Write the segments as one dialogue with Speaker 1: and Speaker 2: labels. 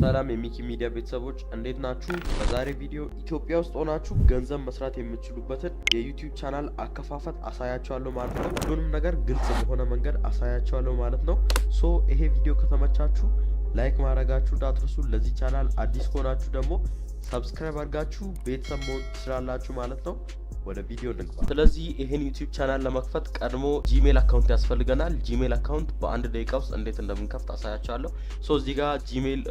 Speaker 1: ሰላም የሚኪ ሚዲያ ቤተሰቦች እንዴት ናችሁ? በዛሬ ቪዲዮ ኢትዮጵያ ውስጥ ሆናችሁ ገንዘብ መስራት የምትችሉበትን የዩቲዩብ ቻናል አከፋፈት አሳያችኋለሁ ማለት ነው። ሁሉንም ነገር ግልጽ በሆነ መንገድ አሳያችኋለሁ ማለት ነው። ይሄ ቪዲዮ ከተመቻችሁ ላይክ ማድረጋችሁ እንዳትረሱ። ለዚህ ቻናል አዲስ ከሆናችሁ ደግሞ ሰብስክራይብ አድርጋችሁ ቤተሰብ መሆን ትችላላችሁ ማለት ነው። ወደ ቪዲዮ እንግባ። ስለዚህ ይሄን ዩቲዩብ ቻናል ለመክፈት ቀድሞ ጂሜል አካውንት ያስፈልገናል። ጂሜል አካውንት በአንድ ደቂቃ ውስጥ እንዴት እንደምንከፍት አሳያችኋለሁ። እዚህ ጋር ጂሜል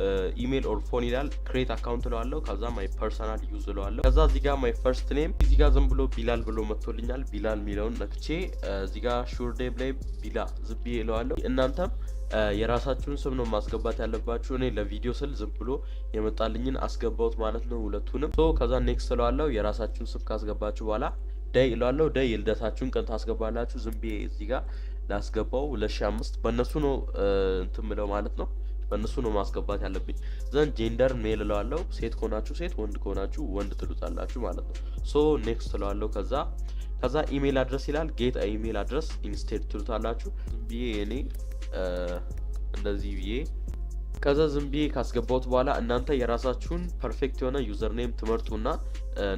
Speaker 1: ኢሜል ኦር ፎን ይላል። ክሬት አካውንት እለዋለሁ። ከዛ ማይ ፐርሰናል ዩዝ እለዋለሁ። ከዛ እዚህ ጋር ማይ ፈርስት ኔም እዚህ ጋር ዝም ብሎ ቢላል ብሎ መጥቶልኛል። ቢላል የሚለውን ነክቼ እዚህ ጋር ሹር ዴይ ላይ ቢላ ዝም ብዬ እለዋለሁ። እናንተም የራሳችሁን ስም ነው ማስገባት ያለባችሁ። እኔ ለቪዲዮ ስል ዝም ብሎ የመጣልኝን አስገባውት ማለት ነው ሁለቱንም። ከዛ ኔክስት እለዋለሁ። የራሳችሁን ስም ካስገባችሁ በኋላ ዳይ እለዋለሁ። ዳይ የልደታችሁን ቀን ታስገባላችሁ። ዝም ብዬ እዚህ ጋር ላስገባው 2005 በእነሱ ነው እንትን ምለው ማለት ነው። በእነሱ ነው ማስገባት ያለብኝ። ዘን ጄንደር ሜል እለዋለሁ። ሴት ከሆናችሁ ሴት፣ ወንድ ከሆናችሁ ወንድ ትሉታላችሁ ማለት ነው። ኔክስት እለዋለሁ። ከዛ ኢሜል አድረስ ይላል። ጌት ኢሜል አድረስ ኢንስቴድ ትሉታላችሁ። ዝም ብዬ እኔ እንደዚህ ብዬ ከዛ ዝም ብዬ ካስገባሁት በኋላ እናንተ የራሳችሁን ፐርፌክት የሆነ ዩዘር ኔም ትመርጡና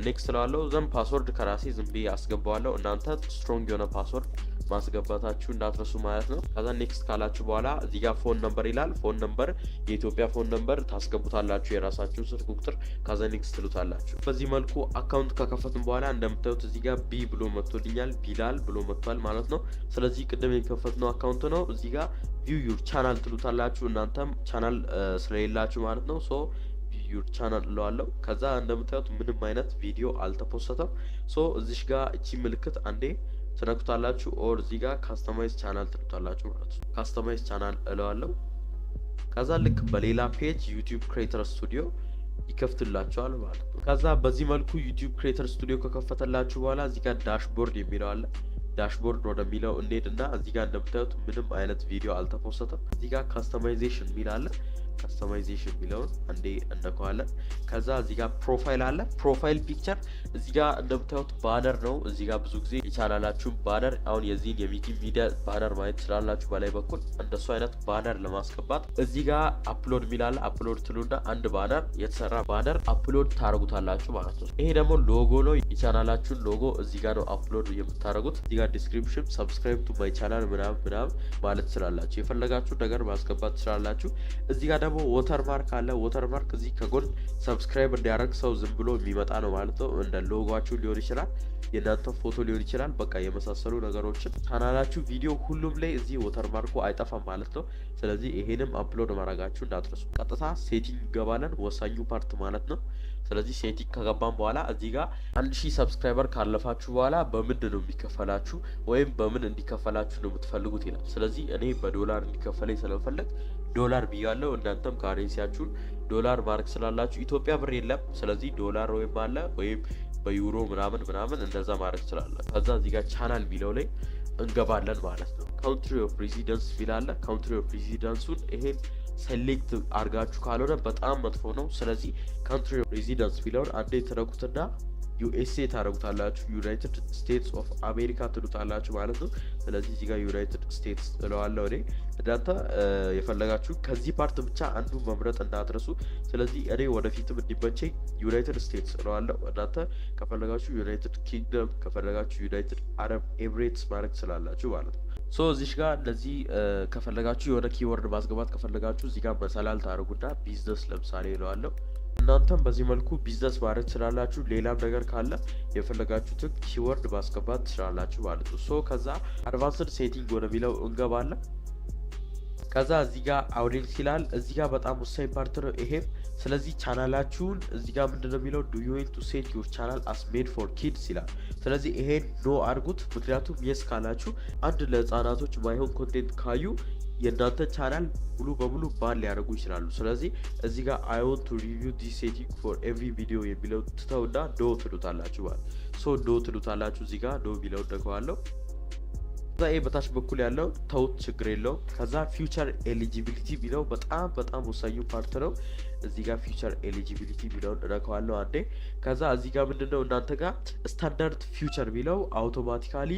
Speaker 1: ኔክስት እለዋለሁ። ዘን ፓስወርድ ከራሴ ዝም ብዬ አስገባዋለሁ። እናንተ ስትሮንግ የሆነ ፓስወርድ ማስገባታችሁ እንዳትረሱ ማለት ነው። ከዛ ኔክስት ካላችሁ በኋላ እዚህ ጋር ፎን ነምበር ይላል። ፎን ነምበር የኢትዮጵያ ፎን ነምበር ታስገቡታላችሁ፣ የራሳችሁን ስልክ ቁጥር። ከዛ ኔክስት ትሉታላችሁ። በዚህ መልኩ አካውንት ከከፈትን በኋላ እንደምታዩት እዚህ ጋር ቢ ብሎ መጥቶልኛል፣ ቢላል ብሎ መጥቷል ማለት ነው። ስለዚህ ቅድም የከፈትነው አካውንት ነው። እዚህ ጋር ቪው ዩር ቻናል ትሉታላችሁ። እናንተም ቻናል ስለሌላችሁ ማለት ነው። ዩር ቻናል እለዋለሁ። ከዛ እንደምታዩት ምንም አይነት ቪዲዮ አልተፖስተም። እዚሽ ጋር እቺ ምልክት አንዴ ትነኩታላችሁ። ኦር እዚህ ጋር ካስተማይዝ ቻናል ትሉታላችሁ ማለት ነው። ካስተማይዝ ቻናል እለዋለሁ። ከዛ ልክ በሌላ ፔጅ ዩቲዩብ ክሬተር ስቱዲዮ ይከፍትላችኋል ማለት ነው። ከዛ በዚህ መልኩ ዩቲዩብ ክሬተር ስቱዲዮ ከከፈተላችሁ በኋላ እዚህ ጋር ዳሽቦርድ የሚለው አለ። ዳሽቦርድ ወደሚለው እንሄድና እዚህ ጋር እንደምታዩት ምንም አይነት ቪዲዮ አልተፖስተም። እዚህ ጋር ካስተማይዜሽን የሚል አለ። ካስተማይዜሽን የሚለውን አንዴ እነካዋለን። ከዛ እዚህ ጋር ፕሮፋይል አለ። ፕሮፋይል ፒክቸር እዚህ ጋር እንደምታዩት ባነር ነው። እዚህ ጋር ብዙ ጊዜ የቻናላችሁን ባነር አሁን የዚህን የሚኪ ሚዲያ ባነር ማየት ትችላላችሁ። በላይ በኩል እንደሱ አይነት ባነር ለማስገባት እዚህ ጋር አፕሎድ የሚል አለ። አፕሎድ ትሉና አንድ ባነር የተሰራ ባነር አፕሎድ ታደርጉታላችሁ ማለት ነው። ይሄ ደግሞ ሎጎ ነው። የቻናላችሁን ሎጎ እዚህ ጋር ነው አፕሎድ የምታደርጉት። እዚህ ጋር ዲስክሪፕሽን ሰብስክራይብ ቱ ማይ ቻናል ምናምን ማለት ትችላላችሁ። የፈለጋችሁ ነገር ማስገባት ትችላላችሁ። እዚህ ጋር ደግሞ ወተርማርክ አለ። ወተርማርክ እዚህ ከጎን ሰብስክራይብ እንዲያደርግ ሰው ዝም ብሎ የሚመጣ ነው ማለት ነው። እንደ ሎጓችሁ ሊሆን ይችላል፣ የእናንተ ፎቶ ሊሆን ይችላል። በቃ የመሳሰሉ ነገሮችን ቻናላችሁ ቪዲዮ ሁሉም ላይ እዚህ ወተርማርኩ አይጠፋም ማለት ነው። ስለዚህ ይሄንም አፕሎድ ማድረጋችሁ እንዳትረሱ። ቀጥታ ሴቲንግ እንገባለን፣ ወሳኙ ፓርት ማለት ነው። ስለዚህ ሴቲንግ ከገባን በኋላ እዚህ ጋር 1000 ሰብስክራይበር ካለፋችሁ በኋላ በምንድን ነው የሚከፈላችሁ ወይም በምን እንዲከፈላችሁ ነው የምትፈልጉት ይላል። ስለዚህ እኔ በዶላር እንዲከፈለኝ ስለፈለግ ዶላር ብያለሁ። እናንተም ካሬንሲያችሁን ዶላር ማድረግ ስላላችሁ ኢትዮጵያ ብር የለም። ስለዚህ ዶላር ወይም አለ ወይም በዩሮ ምናምን እንደዛ ማድረግ ትችላላችሁ። ከዛ እዚህ ጋር ቻናል የሚለው ላይ እንገባለን ማለት ነው። ካውንትሪ ኦፍ ሬዚደንስ ይላል። ካውንትሪ ኦፍ ሬዚደንሱን ይሄን ሴሌክት አድርጋችሁ ካልሆነ በጣም መጥፎ ነው። ስለዚህ ካንትሪ ኦፍ ሬዚደንስ ቢለውን አንዴ ተነኩትና ዩኤስኤ ታደርጉታላችሁ። ዩናይትድ ስቴትስ ኦፍ አሜሪካ ትሉታላችሁ ማለት ነው። ስለዚህ እዚህ ጋር ዩናይትድ ስቴትስ እለዋለሁ እኔ። እናንተ የፈለጋችሁ ከዚህ ፓርት ብቻ አንዱ መምረጥ እንዳትረሱ። ስለዚህ እኔ ወደፊትም እንዲመቸኝ ዩናይትድ ስቴትስ እለዋለሁ። እናንተ ከፈለጋችሁ ዩናይትድ ኪንግደም፣ ከፈለጋችሁ ዩናይትድ አረብ ኤምሬትስ ማድረግ ትችላላችሁ ማለት ነው። እዚህ ጋር እንደዚህ ከፈለጋችሁ የሆነ ኪወርድ ማስገባት ከፈለጋችሁ እዚህ ጋር መሰላል ታደርጉና ቢዝነስ ለምሳሌ እለዋለሁ። እናንተም በዚህ መልኩ ቢዝነስ ማድረግ ትችላላችሁ። ሌላም ነገር ካለ የፈለጋችሁትን ኪወርድ ማስገባት ትችላላችሁ ማለት ነው። ከዛ አድቫንስድ ሴቲንግ ወደሚለው እንገባለን። ከዛ እዚህ ጋር አውዲየንስ ይላል። እዚህ ጋር በጣም ወሳኝ ፓርት ነው ይሄም። ስለዚህ ቻናላችሁን እዚህ ጋር ምንድነው የሚለው ዱ ዩ ዋንት ቱ ሴት ዩር ቻናል አስ ሜድ ፎር ኪድስ ይላል። ስለዚህ ይሄን ኖ አድርጉት። ምክንያቱም የስ ካላችሁ አንድ ለህፃናቶች ማይሆን ኮንቴንት ካዩ የእናንተ ቻናል ሙሉ በሙሉ ባን ሊያደርጉ ይችላሉ። ስለዚህ እዚህ ጋር አይ ዋንት ቱ ሪቪው ዲስ ሴቲንግ ፎር ኤቭሪ ቪዲዮ የሚለው ትተውና ኖ ትሉታላችሁ ማለት ኖ ትሉታላችሁ። እዚህ ጋር ኖ የሚለውን ደግዋለሁ። ከዛ በታች በኩል ያለው ተውት፣ ችግር የለውም። ከዛ ፊውቸር ኤሊጂቢሊቲ ቢለው በጣም ወሳኙ ፓርት ነው። እዚህ ጋር ፊውቸር ኤሊጂቢሊቲ ቢለውን እነካዋለሁ አንዴ። ከዛ እዚህ ጋር ምንድነው እናንተ ጋር ስታንዳርድ ፊውቸር ቢለው አውቶማቲካሊ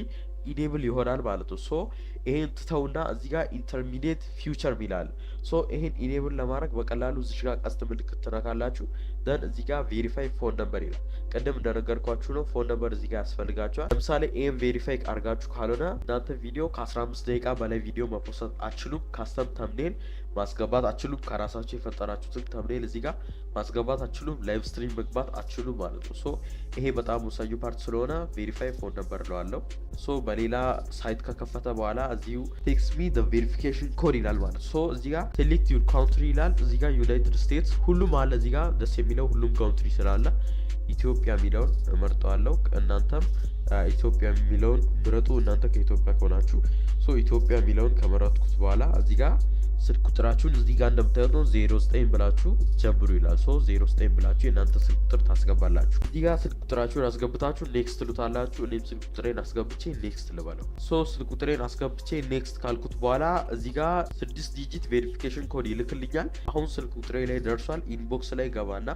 Speaker 1: ኢኔብል ይሆናል ማለት ነው። ይሄን ትተውና እዚህ ጋር ኢንተርሚዲየት ፊውቸር ሚላል ሶ ይሄን ኢኔብል ለማድረግ በቀላሉ እዚህ ጋር ቀስት ምልክት ትነካላችሁ ደን እዚህ ጋር ቬሪፋይ ፎን ነምበር ይላል ቀደም እንደነገርኳችሁ ነው ፎን ነምበር እዚህ ጋር ያስፈልጋችኋል ለምሳሌ ይሄን ቬሪፋይ አድርጋችሁ ካልሆነ እናንተ ቪዲዮ ከ15 ደቂቃ በላይ ቪዲዮ መፖስት አትችሉም ካስተም ተምኔል ማስገባት አትችሉም ከራሳችሁ የፈጠራችሁትን ተምኔል እዚህ ጋር ማስገባት አትችሉም ላይቭ ስትሪም መግባት አትችሉም ማለት ነው ሶ ይሄ በጣም ወሳኙ ፓርት ስለሆነ ቬሪፋይ ፎን ነምበር ለዋለው ሶ በሌላ ሳይት ከከፈተ በኋላ እዚሁ ቴክስት ሚ ዘ ቬሪፊኬሽን ኮድ ይላል ማለት ሶ እዚህ ጋር ሴሌክት ዩር ካውንትሪ ይላል እዚህ ጋር ዩናይትድ ስቴትስ ሁሉም አለ እዚህ ጋር ደስ የሚለው ሁሉም ካውንትሪ ስላለ ኢትዮጵያ የሚለውን እመርጠዋለሁ እናንተም ኢትዮጵያ የሚለውን ምረጡ እናንተ ከኢትዮጵያ ከሆናችሁ ሶ ኢትዮጵያ የሚለውን ከመረጥኩት በኋላ እዚህ ጋር ስልክ ቁጥራችሁን እዚህ ጋር እንደምታዩት ነው 09 ብላችሁ ጀምሩ ይላል ሶ 09 ብላችሁ የናንተ ስልክ ቁጥር ታስገባላችሁ እዚህ ጋር ስልክ ቁጥራችሁን አስገብታችሁ ኔክስት ትሉታላችሁ እኔም ስልክ ቁጥሬን አስገብቼ ኔክስት ልበለው ሶ ስልክ ቁጥሬን አስገብቼ ኔክስት ካልኩት በኋላ እዚህ ጋር 6 ዲጂት ቬሪፊኬሽን ኮድ ይልክልኛል አሁን ስልክ ቁጥሬ ላይ ደርሷል ኢንቦክስ ላይ ገባና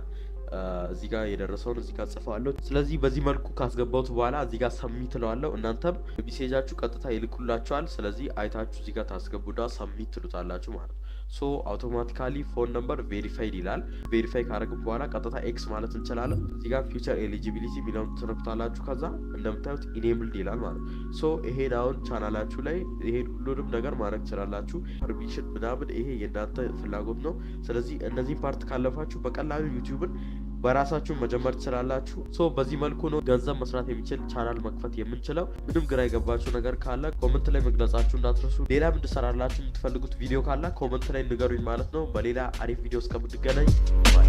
Speaker 1: እዚህ ጋር የደረሰውን እዚህ ጋር ጽፈዋለሁ ስለዚህ በዚህ መልኩ ካስገባሁት በኋላ እዚህ ጋር ሰሚት እለዋለሁ እናንተም ሜሴጃችሁ ቀጥታ ይልኩላችኋል ስለዚህ አይታችሁ እዚህ ጋር ታስገቡና ሰሚት ትሉታላችሁ ማለት ነው ሶ አውቶማቲካሊ ፎን ነምበር ቬሪፋይድ ይላል ቬሪፋይ ካረግን በኋላ ቀጥታ ኤክስ ማለት እንችላለን እዚህ ጋር ፊውቸር ኤሊጂቢሊቲ የሚለውን ትነኩታላችሁ ከዛ እንደምታዩት ኢኔብልድ ይላል ማለት ነው ሶ ይሄን አሁን ቻናላችሁ ላይ ይሄን ሁሉንም ነገር ማድረግ ትችላላችሁ ፐርሚሽን ምናምን ይሄ የእናንተ ፍላጎት ነው ስለዚህ እነዚህ ፓርት ካለፋችሁ በቀላሉ ዩቲዩብን በራሳችሁ መጀመር ትችላላችሁ ሶ በዚህ መልኩ ነው ገንዘብ መስራት የሚችል ቻናል መክፈት የምንችለው ምንም ግራ የገባችሁ ነገር ካለ ኮሜንት ላይ መግለጻችሁ እንዳትረሱ ሌላም እንድሰራላችሁ የምትፈልጉት ቪዲዮ ካለ ኮሜንት ላይ ንገሩኝ ማለት ነው በሌላ አሪፍ ቪዲዮ እስከምንገናኝ ባይ